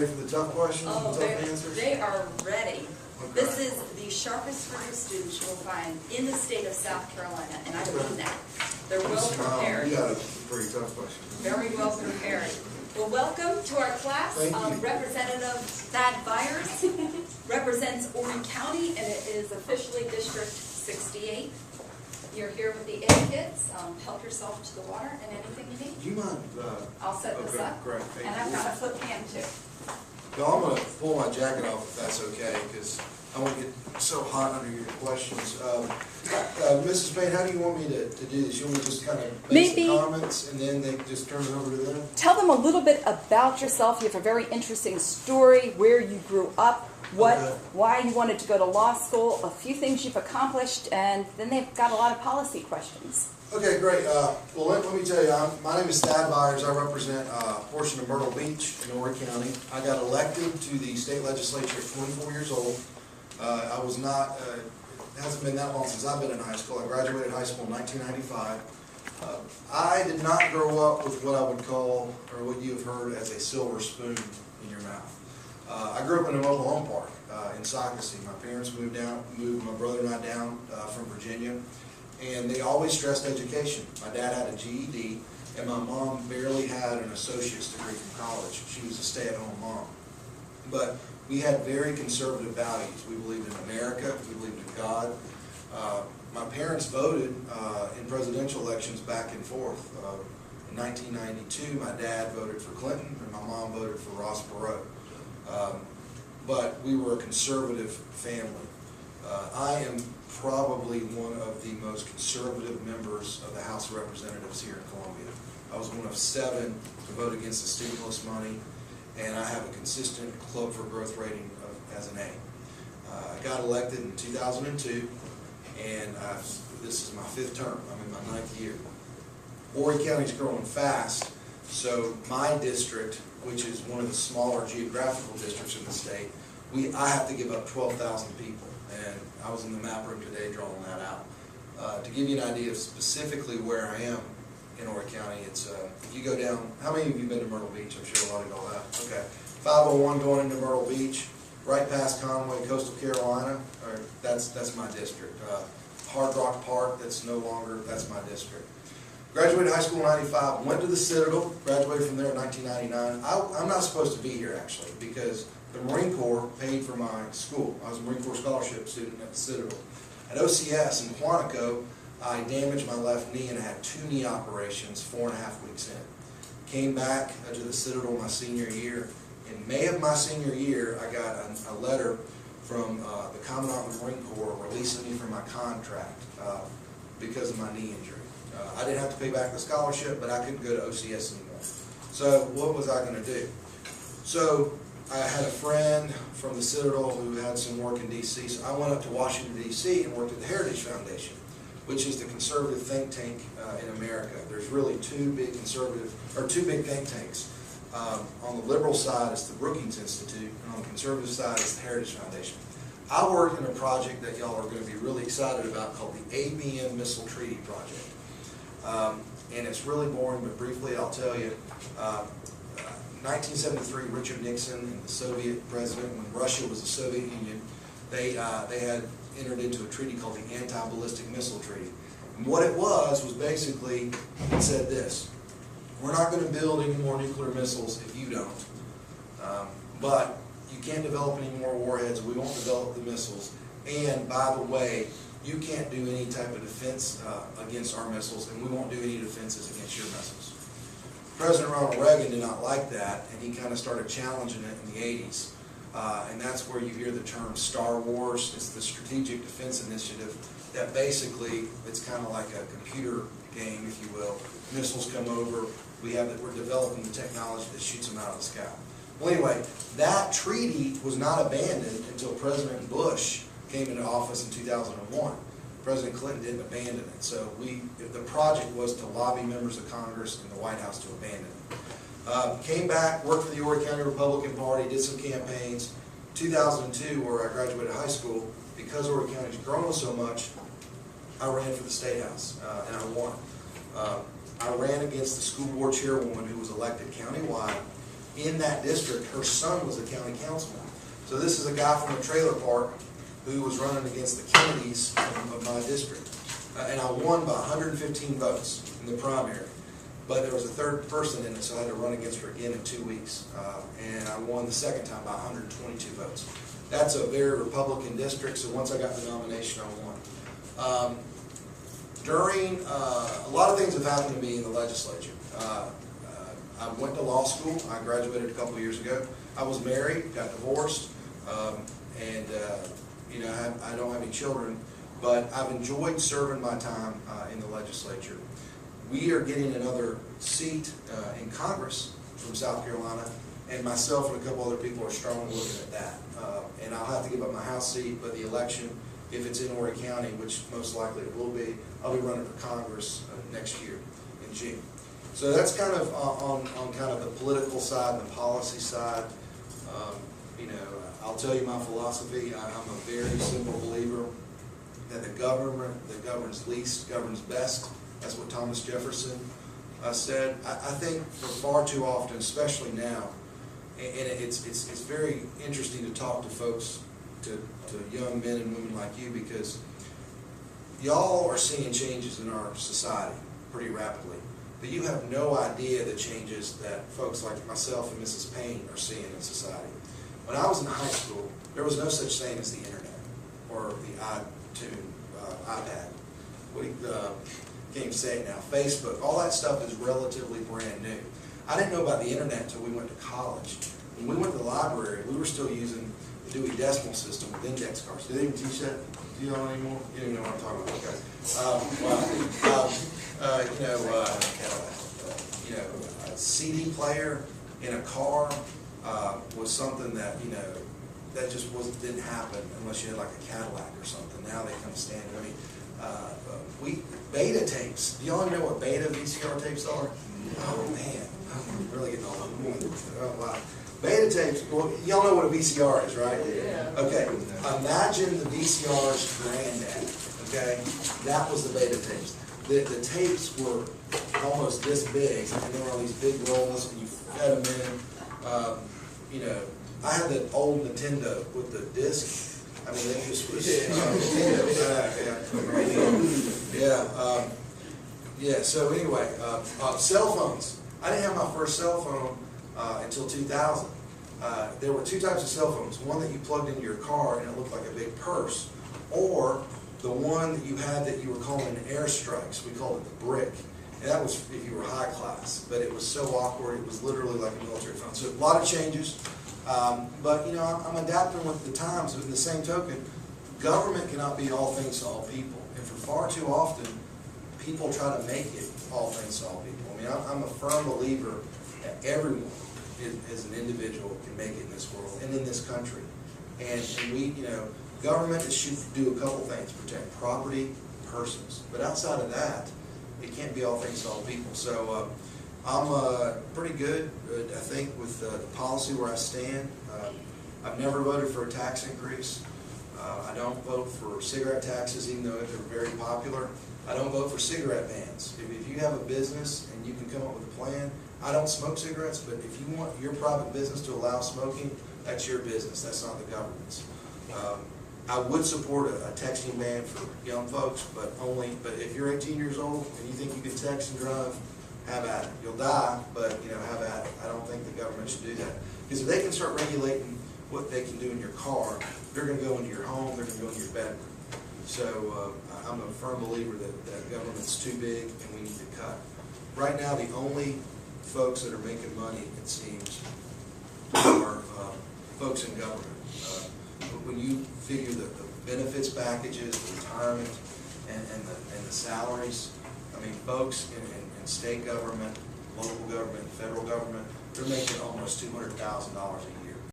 ready for the tough questions and Oh, tough answers? they are ready. Okay. This is the sharpest group of students you will find in the state of South Carolina, and I mean that. They're well prepared, You got a pretty tough question. very well prepared. Well, welcome to our class. Thank you. Representative Thad Byers represents Horry County, and it is officially District 68. You're here with the etiquettes. Help yourself to the water and anything you need. Do you mind? I'll set this Okay, up. great, thank And I've you. got a flip pan too. No, I'm gonna pull my jacket off if that's okay, because I won't get so hot under your questions. Mrs. Payne, how do you want me to do this? You want me to just kind of make Maybe- some comments and then they just turn it over to them? Tell them a little bit about yourself. You have a very interesting story, where you grew up, Okay. why you wanted to go to law school, a few things you've accomplished, and then they've got a lot of policy questions. Okay, great. Well, let me tell you, my name is Thad Byers. I represent a portion of Myrtle Beach in Horry County. I got elected to the state legislature at 24 years old. I was not, it hasn't been that long since I've been in high school. I graduated high school in 1995. I did not grow up with what I would call, or what you have heard as a silver spoon in your mouth. I grew up in a mobile home park in Socastee. My parents moved my brother and I down from Virginia, and they always stressed education. My dad had a GED, and my mom barely had an associate's degree from college. She was a stay-at-home mom. But we had very conservative values. We believed in America. We believed in God. My parents voted in presidential elections back and forth. In 1992, my dad voted for Clinton, and my mom voted for Ross Perot. But we were a conservative family. I am probably one of the most conservative members of the House of Representatives here in Columbia. I was one of 7 to vote against the stimulus money, and I have a consistent Club for Growth rating as an A. I got elected in 2002, and this is my 5th term. I'm in my 9th year. Horry County's growing fast, so my district, which is one of the smaller geographical districts in the state, I have to give up 12,000 people, and I was in the map room today drawing that out. To give you an idea of specifically where I am in Horry County, it's if you go down, how many of you have been to Myrtle Beach? I'm sure a lot of y'all have. Okay, 501 going into Myrtle Beach, right past Conway, Coastal Carolina, that's my district. Hard Rock Park, that's my district. Graduated high school in 95, went to the Citadel, graduated from there in 1999. I'm not supposed to be here actually, because the Marine Corps paid for my school. I was a Marine Corps scholarship student at the Citadel. At OCS in Quantico, I damaged my left knee and I had 2 knee operations 4.5 weeks in. Came back to the Citadel my senior year. In May of my senior year, I got a letter from the Commandant of the Marine Corps releasing me from my contract because of my knee injury. I didn't have to pay back the scholarship, but I couldn't go to OCS anymore. So what was I going to do? So I had a friend from the Citadel who had some work in D.C., so I went up to Washington, D.C. and worked at the Heritage Foundation, which is the conservative think tank in America. There's really 2 big think tanks. On the liberal side, it's the Brookings Institute, and on the conservative side, it's the Heritage Foundation. I work in a project that y'all are going to be really excited about called the ABM Missile Treaty Project. And it's really boring, but briefly I'll tell you. 1973, Richard Nixon and the Soviet president, when Russia was the Soviet Union, they had entered into a treaty called the Anti-Ballistic Missile Treaty. And what it was basically, it said this: we're not going to build any more nuclear missiles if you don't, but you can't develop any more warheads, we won't develop the missiles, and by the way, you can't do any type of defense against our missiles, and we won't do any defenses against your missiles. President Ronald Reagan did not like that, and he kind of started challenging it in the 80s. And that's where you hear the term Star Wars. It's the Strategic Defense Initiative that basically, it's kind of like a computer game, if you will. Missiles come over, we're developing the technology that shoots them out of the sky. Well, anyway, that treaty was not abandoned until President Bush came into office in 2001. President Clinton didn't abandon it. So the project was to lobby members of Congress and the White House to abandon it. Came back, worked for the Horry County Republican Party, did some campaigns. 2002, where I graduated high school, because Horry County's grown so much, I ran for the State House, and I won. I ran against the school board chairwoman who was elected countywide in that district, her son was a county councilman. So this is a guy from a trailer park who was running against the Kennedys of my district. And I won by 115 votes in the primary. But there was a third person in it, so I had to run against her again in 2 weeks. And I won the second time by 122 votes. That's a very Republican district, so once I got the nomination, I won. A lot of things have happened to me in the legislature. I went to law school. I graduated a couple of years ago. I was married, got divorced, and I don't have any children, but I've enjoyed serving my time in the legislature. We are getting another seat in Congress from South Carolina, and myself and a couple other people are strongly looking at that. And I'll have to give up my House seat, but the election, if it's in Horry County, which most likely it will be, I'll be running for Congress next year in June. So that's kind of on kind of the political side and the policy side. I'll tell you my philosophy. I'm a very simple believer that the government that governs least governs best. That's what Thomas Jefferson said. I think for far too often, especially now, and it's very interesting to talk to folks, to young men and women like you, because y'all are seeing changes in our society pretty rapidly. But you have no idea the changes that folks like myself and Mrs. Payne are seeing in society. When I was in high school, there was no such thing as the internet or the iPad. Can't even say it now. Facebook, all that stuff is relatively brand new. I didn't know about the internet until we went to college. When we went to the library, we were still using the Dewey Decimal System with index cards. Do they even teach that to y'all anymore? You don't even know what I'm talking about. Okay. A CD player in a car was something that that just didn't happen unless you had like a Cadillac or something. Now they come standard. I mean, beta tapes. Do y'all know what beta VCR tapes are? Oh man, I'm really getting old. Oh wow. Beta tapes. Well, y'all know what a VCR is, right? Yeah. Okay. Imagine the VCR's granddad. Okay, that was the beta tapes. The tapes were almost this big, and there were all these big rolls, and you fed them in. I had the old Nintendo with the disc. I mean, they just was yeah. So anyway, cell phones. I didn't have my first cell phone until 2000. There were two types of cell phones. One that you plugged into your car and it looked like a big purse, or the one that you had that you were calling airstrikes. We called it the brick. And that was if you were high class, but it was so awkward. It was literally like a military phone. So a lot of changes. But I'm adapting with the times. But in the same token, government cannot be all things to all people. And for far too often, people try to make it all things to all people. I mean, I'm a firm believer that everyone, as an individual, can make it in this world and in this country. And we, government should do a couple things: protect property, persons. But outside of that, it can't be all things to all people. So I'm pretty good, I think, with the policy where I stand. I've never voted for a tax increase. I don't vote for cigarette taxes, even though they're very popular. I don't vote for cigarette bans. If you have a business and you can come up with a plan, I don't smoke cigarettes, but if you want your private business to allow smoking, that's your business. That's not the government's. I would support a texting ban for young folks, but if you're 18 years old and you think you can text and drive, have at it. You'll die, but have at it. I don't think the government should do that. Because if they can start regulating what they can do in your car, they're going to go into your home, they're going to go into your bedroom. So I'm a firm believer that government's too big and we need to cut. Right now, the only folks that are making money, it seems, are folks in government. When you figure the benefits packages, the retirement, and the salaries, I mean, folks in state government, local government, federal government, they're making almost $200,000 a year.